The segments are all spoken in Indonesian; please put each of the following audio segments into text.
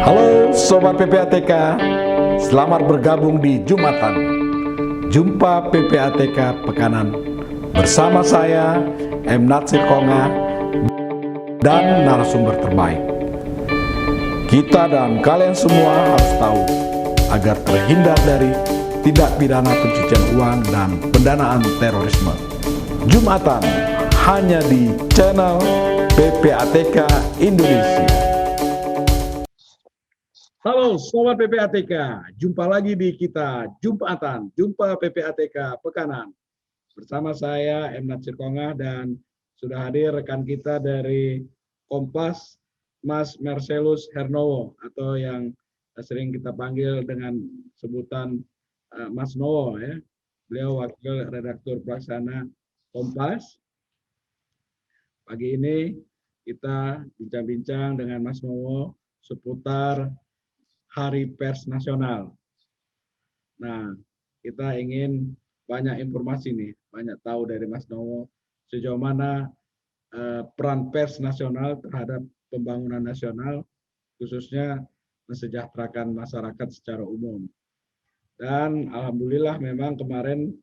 Halo Sobat PPATK, selamat bergabung di Jumatan. Jumpa PPATK Pekanan bersama saya M. Natsir Konga dan narasumber terbaik. Kita dan kalian semua harus tahu agar terhindar dari tindak pidana pencucian uang dan pendanaan terorisme. Jumatan hanya di channel PPATK Indonesia. Halo Sobat PPATK, jumpa lagi di kita Jumatan, Jumpa PPATK Pekanan. Bersama saya M. Natsir Konga dan sudah hadir rekan kita dari Kompas, Mas Marcelus Hernowo atau yang sering kita panggil dengan sebutan Mas Nowo ya. Beliau wakil redaktur pelaksana Kompas. Pagi ini kita bincang-bincang dengan Mas Nowo seputar Hari Pers Nasional. Nah, kita ingin banyak informasi nih, banyak tahu dari Mas Nowo sejauh mana peran pers nasional terhadap pembangunan nasional, khususnya mensejahterakan masyarakat secara umum. Dan alhamdulillah memang kemarin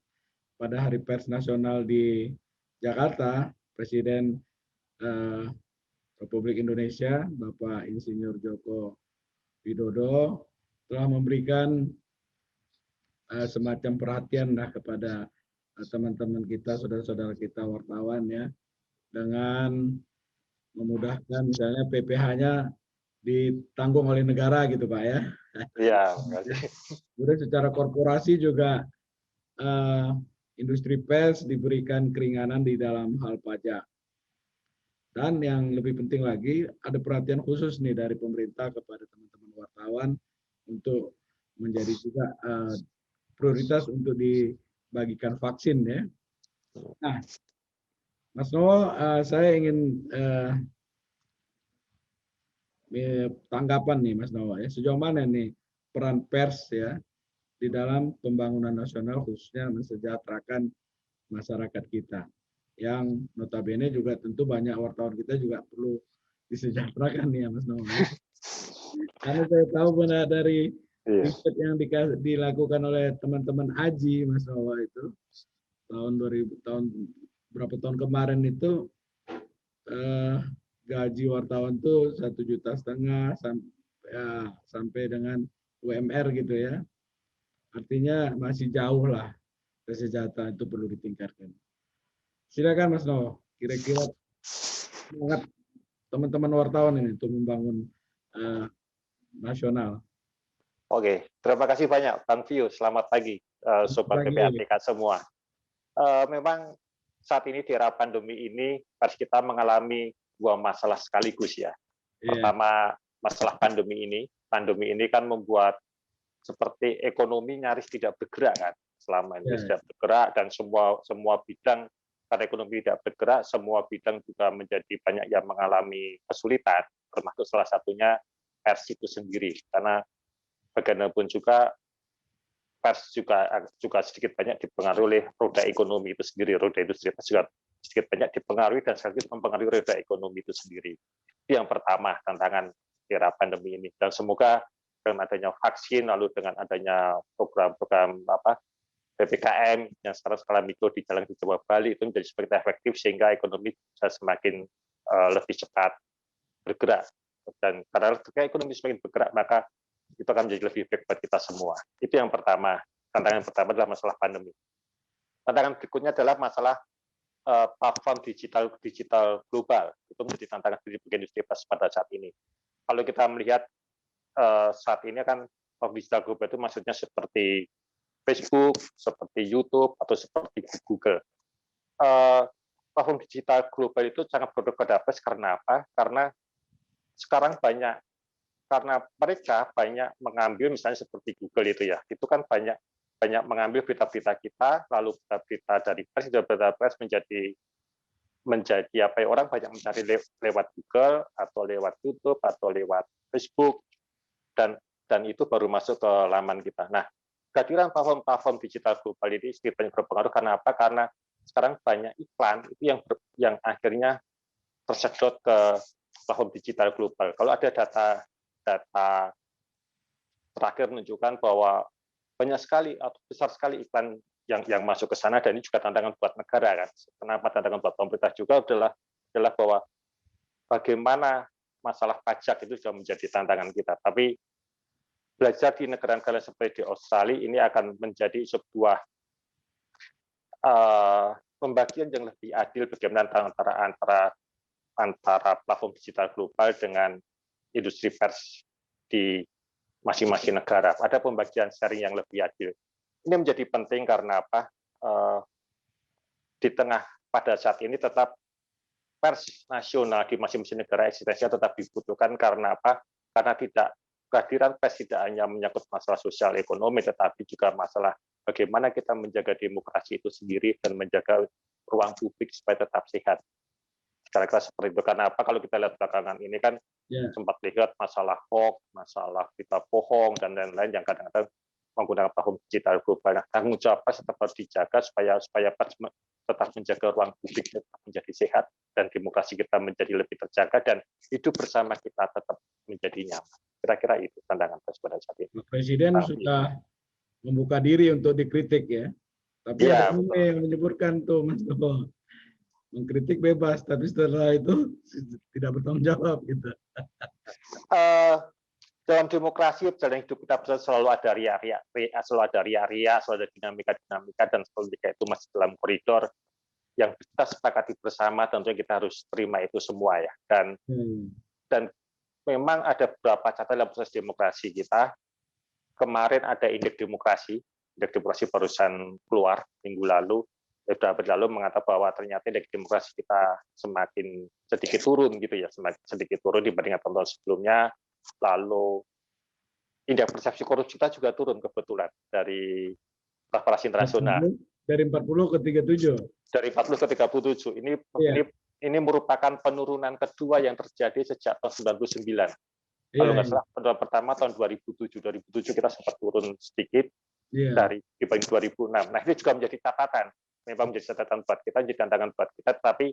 pada Hari Pers Nasional di Jakarta, Presiden Republik Indonesia, Bapak Insinyur Joko Widodo telah memberikan semacam perhatian kepada teman-teman kita, saudara-saudara kita wartawan ya, dengan memudahkan misalnya PPh-nya ditanggung oleh negara gitu Pak ya. Iya. Kemudian secara korporasi juga industri pers diberikan keringanan di dalam hal pajak. Dan yang lebih penting lagi, ada perhatian khusus nih dari pemerintah kepada teman-teman wartawan untuk menjadi juga prioritas untuk dibagikan vaksin ya. Nah, Mas Nowo, saya ingin tanggapan nih Mas Nowo ya, sejauh mana nih peran pers ya di dalam pembangunan nasional khususnya mensejahterakan masyarakat kita. Yang notabene juga tentu banyak wartawan kita juga perlu disejahterakan nih ya Mas Nowo. Karena saya tahu benar dari riset yang dilakukan oleh teman-teman AJI Mas Nowo itu tahun 2000 berapa tahun kemarin itu gaji wartawan tuh 1,5 juta sampai dengan UMR gitu ya. Artinya masih jauh lah kesejahteraan itu perlu ditingkatkan. Silakan Mas Nowo, kira-kira semangat teman-teman wartawan ini untuk membangun nasional. Oke, terima kasih banyak Bang Vio. Selamat pagi Sobat PPATK semua. Memang saat ini di era pandemi ini pers kita mengalami dua masalah sekaligus ya. Pertama, masalah pandemi ini. Pandemi ini kan membuat seperti ekonomi nyaris tidak bergerak kan. Selama ini tidak bergerak dan semua bidang karena ekonomi tidak bergerak, semua bidang juga menjadi banyak yang mengalami kesulitan, termasuk salah satunya pers itu sendiri. Karena bagaimanapun juga pers juga sedikit banyak dipengaruhi oleh roda ekonomi itu sendiri, roda industri pers juga sedikit banyak dipengaruhi dan sekaligus mempengaruhi roda ekonomi itu sendiri. Itu yang pertama, tantangan era pandemi ini. Dan semoga dengan adanya vaksin, lalu dengan adanya program-program PPKM yang sekarang skala mikro di jalan di Jawa Bali itu menjadi semakin efektif sehingga ekonomi bisa semakin lebih cepat bergerak. Dan karena ekonomi semakin bergerak, maka itu akan menjadi lebih baik buat kita semua. Itu yang pertama. Tantangan pertama adalah masalah pandemi. Tantangan berikutnya adalah masalah platform digital global. Itu menjadi tantangan bagi industri pers pada saat ini. Kalau kita melihat saat ini kan platform digital global itu maksudnya seperti Facebook, seperti YouTube, atau seperti Google. Platform digital global itu sangat berdekatan pers karena apa? Karena sekarang karena mereka banyak mengambil misalnya seperti Google itu ya, itu kan banyak mengambil berita-berita kita, lalu berita-berita dari pers, berita pers menjadi apa ya, orang banyak mencari lewat Google atau lewat YouTube atau lewat Facebook dan itu baru masuk ke laman kita. Nah, kehadiran platform digital global ini sedikit banyak berpengaruh karena apa? Karena sekarang banyak iklan itu yang akhirnya tersedot ke platform digital global. Kalau ada data data terakhir menunjukkan bahwa banyak sekali atau besar sekali iklan yang masuk ke sana, dan ini juga tantangan buat negara kan. Kenapa tantangan buat pemerintah juga adalah bahwa bagaimana masalah pajak itu sudah menjadi tantangan kita. Tapi belajar di negara-negara seperti di Australia ini akan menjadi sebuah pembagian yang lebih adil bagaimana antara platform digital global dengan industri pers di masing-masing negara. Ada pembagian sharing yang lebih adil. Ini menjadi penting karena apa? Di tengah pada saat ini tetap pers nasional di masing-masing negara eksistensinya tetap dibutuhkan karena apa? Karena kehadiran pers tidak hanya menyangkut masalah sosial ekonomi, tetapi juga masalah bagaimana kita menjaga demokrasi itu sendiri dan menjaga ruang publik supaya tetap sehat. Kira-kira seperti itu. Karena apa? Kalau kita lihat belakangan ini kan sempat lihat masalah hoax, masalah berita bohong, dan lain-lain yang kadang-kadang menggunakan platform digital global. Nah, tanggung jawab pers tetap harus dijaga supaya pers tetap menjaga ruang publik tetap menjadi sehat dan demokrasi kita menjadi lebih terjaga dan hidup bersama kita tetap menjadi nyaman. Kira-kira itu tantangan pers pada saat ini. Presiden sudah membuka diri untuk dikritik ya. Tapi ada yang menyebutkan tuh Mas Dobo, mengkritik bebas, tapi setelah itu tidak bertanggung jawab gitu. Dalam demokrasi, dalam hidup kita selalu ada ria-ria, selalu ada dinamika, dan seperti itu masih dalam koridor yang kita sepakati bersama, tentunya kita harus terima itu semua ya. Dan memang ada beberapa catatan dalam proses demokrasi kita. Kemarin ada indeks demokrasi barusan keluar minggu lalu, sudah berlalu, mengatakan bahwa ternyata indeks demokrasi kita semakin sedikit turun gitu ya, semakin sedikit turun dibandingkan tahun sebelumnya. Lalu indeks persepsi korupsi kita juga turun kebetulan dari Transparansi Internasional. Dari 40 ke 37. Dari 40 ke 37. Ini merupakan penurunan kedua yang terjadi sejak tahun 99. Kalau nggak salah, penurunan pertama tahun 2007 kita sempat turun sedikit dari dibanding 2006. Nah, ini juga menjadi catatan. Memang menjadi catatan buat kita, menjadi tantangan buat kita. Tapi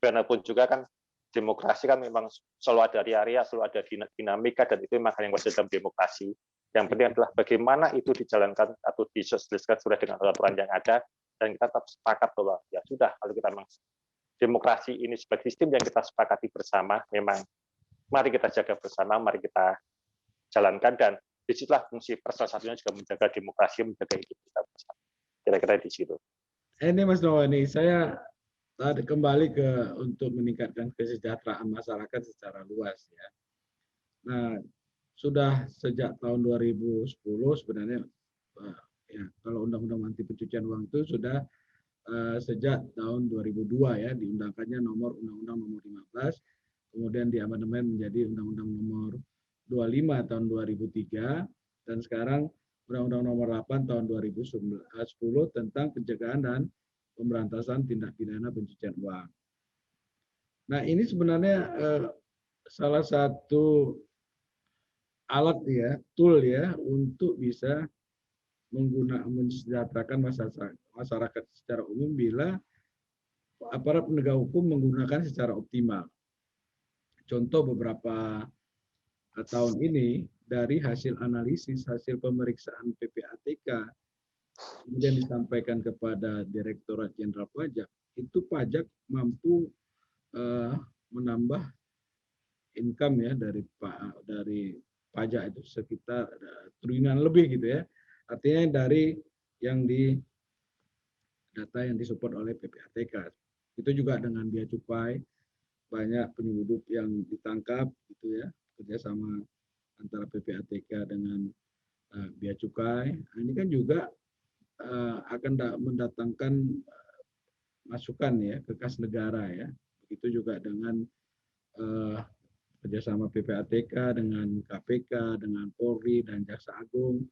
bagaimanapun juga kan demokrasi kan memang selalu ada area, selalu ada dinamika, dan itu memang hal yang wajar dalam demokrasi. Yang penting adalah bagaimana itu dijalankan atau disosialisasikan sudah dengan aturan yang ada, dan kita tetap sepakat bahwa ya sudah, kalau kita memang demokrasi ini sebagai sistem yang kita sepakati bersama, memang mari kita jaga bersama, mari kita jalankan, dan disitulah fungsi pers salah satunya juga menjaga demokrasi, menjaga hidup kita bersama. Kira-kira di situ. Ini Mas Noah, ini saya tadi kembali untuk meningkatkan kesejahteraan masyarakat secara luas ya. Nah, sudah sejak tahun 2010 sebenarnya ya, kalau undang-undang anti pencucian uang itu sudah sejak tahun 2002 ya, diundangkannya undang-undang nomor 15, kemudian diamandemen menjadi undang-undang nomor 25 tahun 2003, dan sekarang undang-undang nomor 8 tahun 2010 tentang pencegahan dan pemberantasan tindak pidana pencucian uang. Nah, ini sebenarnya salah satu alat ya, tool ya, untuk bisa mensejahterakan masyarakat secara umum bila aparat penegak hukum menggunakan secara optimal. Contoh beberapa tahun ini dari hasil analisis, hasil pemeriksaan PPATK, kemudian disampaikan kepada Direktorat Jenderal Pajak, itu pajak mampu menambah income ya dari pajak itu sekitar triliunan lebih gitu ya. Artinya dari data yang disupport oleh PPATK. Itu juga dengan bea cukai, banyak penyelundup yang ditangkap gitu ya, kerjasama antara PPATK dengan bea cukai. Nah, ini kan juga akan mendatangkan masukan ya ke kas negara ya. Begitu juga dengan kerjasama PPATK dengan KPK, dengan Polri dan Jaksa Agung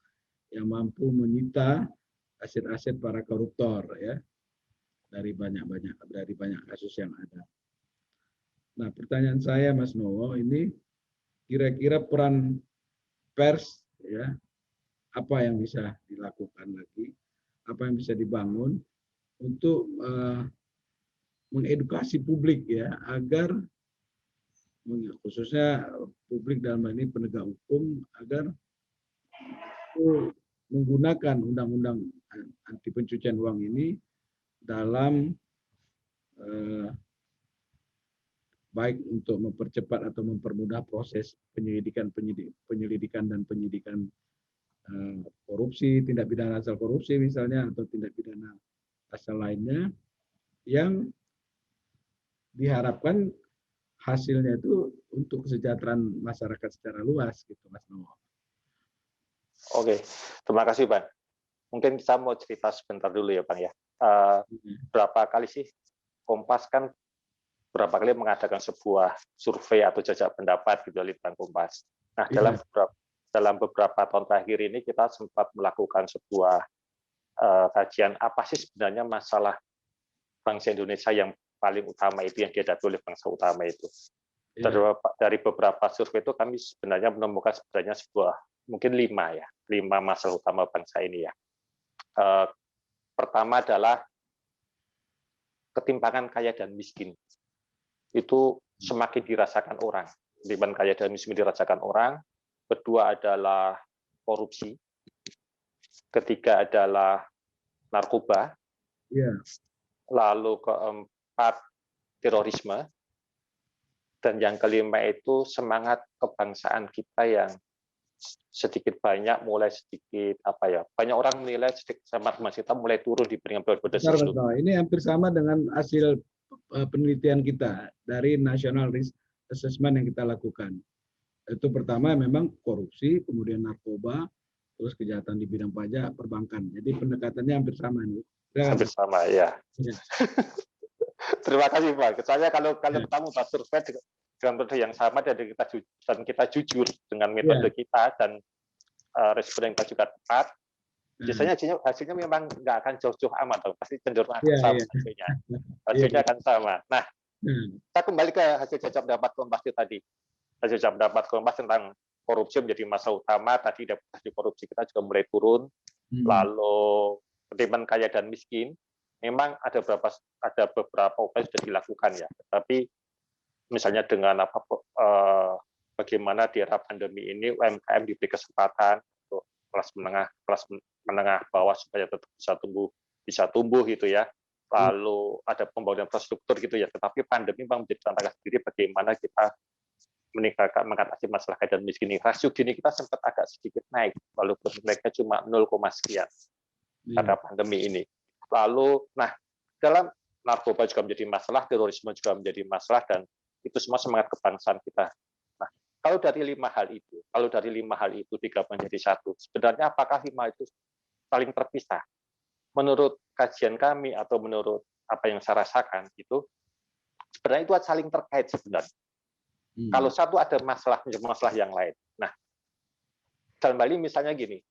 yang mampu menyita aset-aset para koruptor ya dari banyak kasus yang ada. Nah, pertanyaan saya Mas Nowo, ini kira-kira peran pers ya, apa yang bisa dilakukan lagi, apa yang bisa dibangun untuk mengedukasi publik ya, agar khususnya publik dalam hal ini penegak hukum agar itu menggunakan undang-undang anti pencucian uang ini dalam baik untuk mempercepat atau mempermudah proses penyelidikan dan penyidikan korupsi, tindak pidana asal korupsi misalnya, atau tindak pidana asal lainnya, yang diharapkan hasilnya itu untuk kesejahteraan masyarakat secara luas, gitu, Mas Nowo. Oke, terima kasih, Bang. Mungkin kita mau cerita sebentar dulu ya, Bang ya. Berapa kali sih Kompas kan berapa kali mengadakan sebuah survei atau jajak pendapat gitu Litbang Kompas. Nah, dalam beberapa tahun terakhir ini kita sempat melakukan sebuah kajian apa sih sebenarnya masalah bangsa Indonesia yang paling utama itu, yang dihadapi oleh bangsa utama itu. Dari beberapa survei itu kami sebenarnya menemukan sebenarnya sebuah mungkin 5 masalah utama bangsa ini ya. Pertama adalah ketimpangan kaya dan miskin. Itu semakin dirasakan orang. Ketimpangan kaya dan miskin dirasakan orang. Kedua adalah korupsi. Ketiga adalah narkoba. Lalu keempat terorisme. Dan yang kelima itu semangat kebangsaan kita yang sedikit banyak banyak orang menilai semangat kebangsaan kita mulai turun dibandingkan periode sebelumnya. Ini hampir sama dengan hasil penelitian kita dari National Risk Assessment yang kita lakukan. Itu pertama memang korupsi, kemudian narkoba, terus kejahatan di bidang pajak, perbankan. Jadi pendekatannya hampir sama nih. Hampir sama ya. Terima kasih Pak. Soalnya kalau kamu bahas survei dengan metode yang sama dan kita jujur dengan metode kita dan respon yang kita juga tepat, biasanya hasilnya memang nggak akan jauh-jauh amat, pasti cenderung akan sama hasilnya. Hasilnya akan sama. Nah, kita kembali ke hasil jajak pendapat Kompas tadi. Hasil jajak pendapat Kompas tentang korupsi menjadi masalah utama. Tadi dari korupsi kita juga mulai turun. Lalu ketimpangan kaya dan miskin. Memang ada beberapa upaya sudah dilakukan ya. Tapi misalnya dengan bagaimana di era pandemi ini UMKM diberi kesempatan untuk kelas menengah bawah supaya tetap bisa tumbuh gitu ya. Lalu ada pembangunan infrastruktur gitu ya. Tetapi pandemi memang menjadi tantangan sendiri bagaimana kita mengatasi masalah kaya dan miskin ini. Rasio Gini kita sempat agak sedikit naik walaupun mereka cuma 0, sekian pada pandemi ini. Lalu, dalam narkoba juga menjadi masalah, terorisme juga menjadi masalah, dan itu semua semangat kebangsaan kita. Nah, kalau dari 5 hal itu digabung menjadi satu, sebenarnya apakah 5 itu saling terpisah? Menurut kajian kami atau menurut apa yang saya rasakan itu, sebenarnya itu saling terkait sebenarnya. Kalau satu ada masalah yang lain. Nah, dalam hal ini misalnya gini,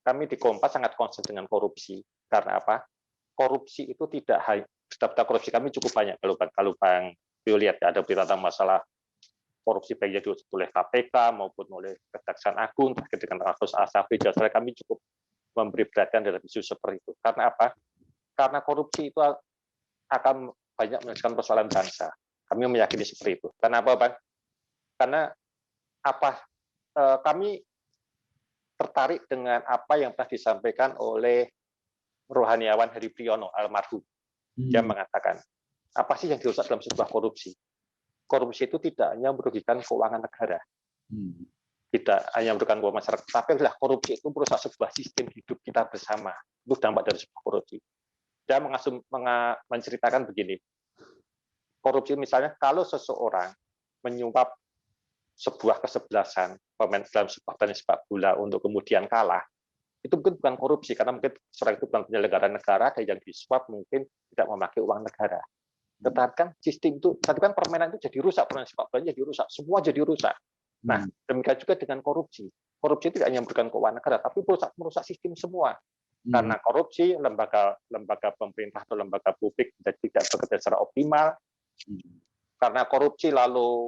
kami di Kompas sangat concern dengan korupsi. Karena apa? Korupsi itu tidak hanya, data korupsi kami cukup banyak. Kalau Bang Bio lihat ya, ada berita tentang masalah korupsi baik yang diusut oleh KPK maupun oleh Kejaksaan Agung terkait dengan kasus Asafi. Jadi kami cukup memberi perhatian dalam isu seperti itu. Karena apa? Karena korupsi itu akan banyak menyelesaikan persoalan bangsa. Kami meyakini seperti itu. Kenapa, Bang? Karena kami tertarik dengan apa yang telah disampaikan oleh rohaniawan Heri Priyono almarhum. Dia mengatakan, apa sih yang dirusak dalam sebuah korupsi? Korupsi itu tidak hanya merugikan keuangan negara, tidak hanya merugikan keuangan masyarakat, tapi adalah korupsi itu merusak sebuah sistem hidup kita bersama. Itu dampak dari sebuah korupsi. Dia menceritakan begini, korupsi misalnya kalau seseorang menyuap sebuah kesebelasan pemain dalam sebuah pertandingan sepak bola untuk kemudian kalah, itu mungkin bukan korupsi karena mungkin seorang itu bukan penyelenggara negara dan yang disuap mungkin tidak memakai uang negara. Tetapi kan sistem itu, tadi kan permainan itu jadi rusak, permainan sepak bola jadi rusak, semua jadi rusak. Nah, demikian juga dengan korupsi. Korupsi tidak hanya merugikan keuangan negara, tapi merusak sistem semua. Karena korupsi, lembaga pemerintah atau lembaga publik tidak bekerja secara optimal. Karena korupsi lalu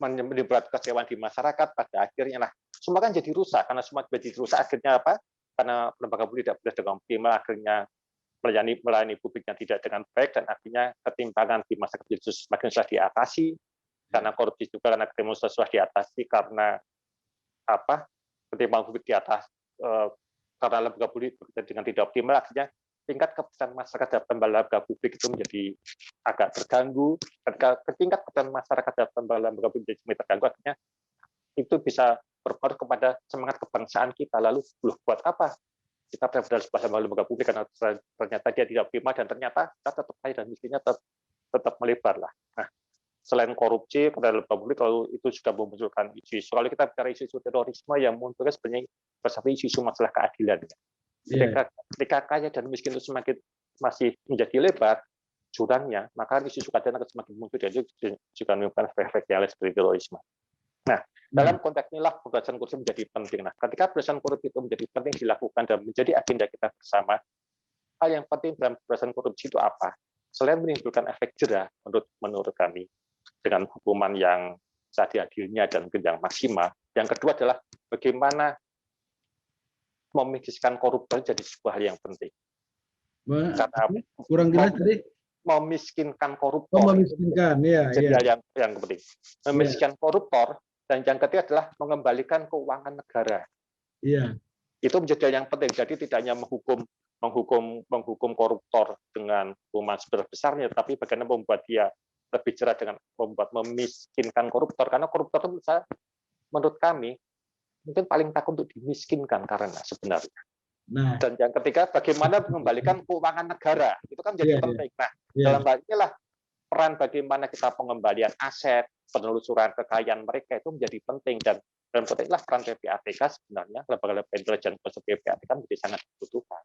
menimbulkan kekecewaan di masyarakat, pada akhirnya semua kan jadi rusak. Karena semua jadi rusak, akhirnya apa? Karena lembaga publik tidak bekerja dengan optimal, akhirnya melayani publiknya tidak dengan baik, dan akhirnya ketimpangan di masa kecil semakin susah diatasi, karena korupsi juga, karena demonstrasi susah diatasi, karena ketimpangan publik di atas, karena lembaga publik bekerja dengan tidak optimal, akhirnya tingkat kepercayaan masyarakat terhadap lembaga publik itu menjadi agak terganggu. Ketika tingkat kepercayaan masyarakat terhadap lembaga publik menjadi terganggu, akhirnya itu bisa berpengaruh kepada semangat kebangsaan kita. Lalu, buat apa kita berada sebuah lembaga publik, karena ternyata dia tidak optimal, dan ternyata kita tetap kaya dan miskinnya tetap melebar lah. Nah, selain korupsi pada lembaga publik, lalu itu juga memunculkan isu-isu. Kalau kita bicara isu-isu terorisme, yang munculnya sebenarnya bersama isu-isu masalah keadilan. Ketika kaya dan miskin itu masih menjadi lebar jurangnya, maka isu-isu keadilan akan semakin muncul, dan itu juga menimbulkan efek yang seperti terorisme. Nah, dalam konteks inilah pemberantasan korupsi menjadi penting. Nah, ketika pemberantasan korupsi itu menjadi penting dilakukan dan menjadi agenda kita bersama, hal yang penting dalam pemberantasan korupsi itu apa? Selain menimbulkan efek jera, menurut kami, dengan hukuman yang seadil-adilnya dan yang maksimal, yang kedua adalah bagaimana memiskinkan koruptor jadi sebuah hal yang penting. Karena kurang jelas tadi. Memiskinkan koruptor. Memiskinkan, ya. Jadi hal yang penting. Memiskinkan koruptor, dan yang ketiga adalah mengembalikan keuangan negara. Iya. Itu menjadi hal yang penting. Jadi tidak hanya menghukum koruptor dengan hukuman sebesar-besarnya, tapi bagaimana membuat dia lebih cerah dengan memiskinkan koruptor. Karena koruptor itu menurut kami mungkin paling takut untuk dimiskinkan karena sebenarnya. Nah, dan yang ketiga, bagaimana mengembalikan keuangan negara. Itu kan jadi penting. Nah, dalam hal inilah peran bagaimana kita pengembalian aset, penelusuran kekayaan mereka itu menjadi penting, dan dalam konteks inilah peran PPATK sebenarnya, lembaga intelijen seperti PPATK menjadi sangat dibutuhkan.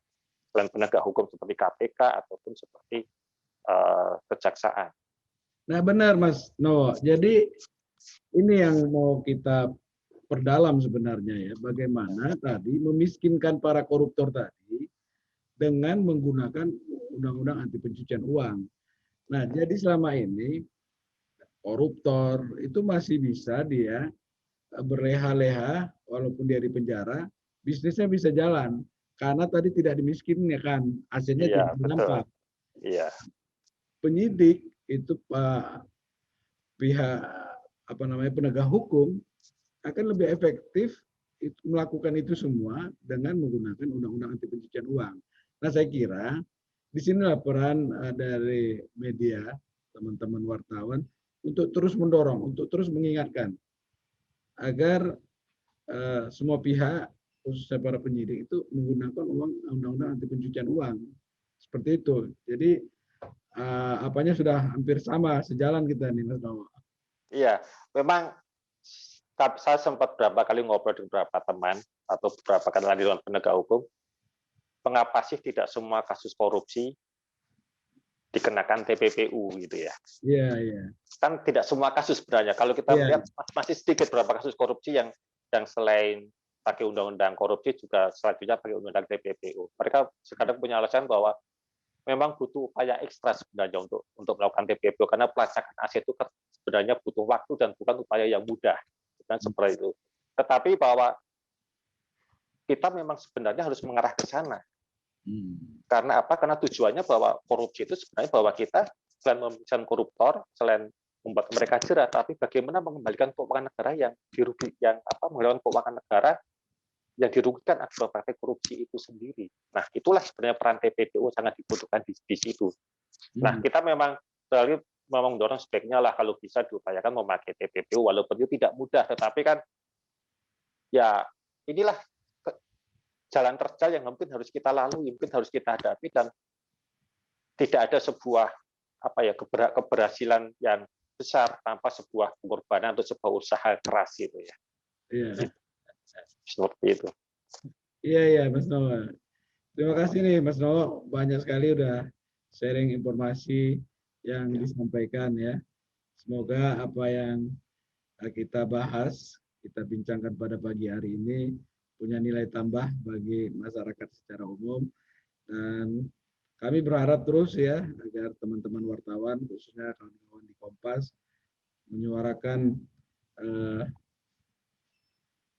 Selain penegak hukum seperti KPK ataupun seperti kejaksaan. Nah, benar Mas Nowo. Jadi ini yang mau kita perdalam sebenarnya ya, bagaimana tadi memiskinkan para koruptor tadi dengan menggunakan undang-undang anti pencucian uang. Nah, jadi selama ini koruptor itu masih bisa dia berleha-leha walaupun dia di penjara, bisnisnya bisa jalan karena tadi tidak dimiskinkan, asetnya tidak berdampak. Iya. Penyidik itu pihak penegak hukum akan lebih efektif melakukan itu semua dengan menggunakan undang-undang anti pencucian uang. Nah, saya kira di sinilah peran dari media, teman-teman wartawan, untuk terus mendorong, untuk terus mengingatkan agar semua pihak, khususnya para penyidik itu menggunakan undang-undang anti pencucian uang. Seperti itu. Jadi apanya sudah hampir sama, sejalan kita nih, Mas Nowo. Iya, memang saya sempat beberapa kali ngobrol dengan beberapa teman atau beberapa kali dengan penegak hukum, mengapa sih tidak semua kasus korupsi dikenakan TPPU gitu ya? Iya, iya. Kan tidak semua kasus sebenarnya. Kalau kita melihat masih sedikit beberapa kasus korupsi yang selain pakai undang-undang korupsi juga selanjutnya pakai undang-undang TPPU. Mereka sekarang punya alasan bahwa memang butuh upaya ekstra sebenarnya untuk melakukan TPPU, karena pelacakan aset itu sebenarnya butuh waktu dan bukan upaya yang mudah. Dan seperti itu. Tetapi bahwa kita memang sebenarnya harus mengarah ke sana. Karena apa? Karena tujuannya bahwa korupsi itu sebenarnya bahwa kita selain memisahkan koruptor, selain membuat mereka jerah, tapi bagaimana mengembalikan keuangan negara mengembalikan keuangan negara yang dirugikan akibat praktek korupsi itu sendiri. Nah, itulah sebenarnya peran TPPU sangat dibutuhkan di situ. Nah, kita memang selalu mendorong sebaiknya lah kalau bisa diupayakan memakai TPPU, walaupun itu tidak mudah, tetapi kan ya inilah jalan terjal yang mungkin harus kita lalui, mungkin harus kita hadapi, dan tidak ada sebuah keberhasilan yang besar tanpa sebuah pengorbanan atau sebuah usaha keras gitu ya. Iya. Seperti itu. Iya, Mas Nowo. Terima kasih nih Mas Nowo, banyak sekali udah sharing informasi yang disampaikan ya. Semoga apa yang kita bahas, kita bincangkan pada pagi hari ini punya nilai tambah bagi masyarakat secara umum, dan kami berharap terus ya agar teman-teman wartawan, khususnya kawan-kawan di Kompas, menyuarakan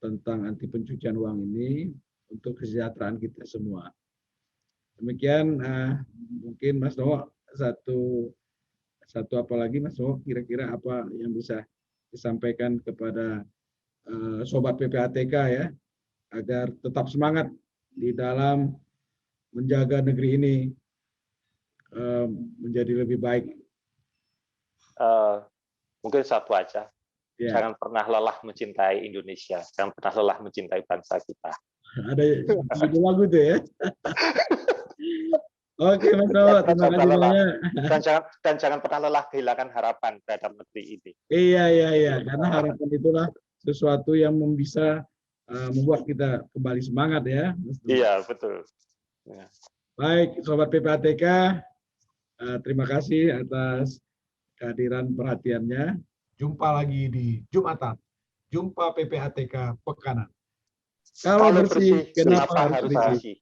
tentang anti pencucian uang ini untuk kesejahteraan kita semua. Demikian mungkin Mas Nowo satu apa lagi Mas Nowo, kira-kira apa yang bisa disampaikan kepada sobat PPATK ya, agar tetap semangat di dalam menjaga negeri ini menjadi lebih baik. Mungkin satu aja, Ya. jangan pernah lelah mencintai Indonesia, jangan pernah lelah mencintai bangsa kita. Ada judul lagu tuh ya. Oke Mas Nowo, terima kasih banyak. Dan jangan pernah lelah kehilangan harapan terhadap negeri ini. Iya, karena harapan itulah sesuatu yang bisa membuat kita kembali semangat ya. Iya, betul. Ya. Baik, Sobat PPATK, terima kasih atas kehadiran perhatiannya. Jumpa lagi di Jumatan. Jumpa PPATK Pekanan. Kalau bersih, kenapa harus bersih?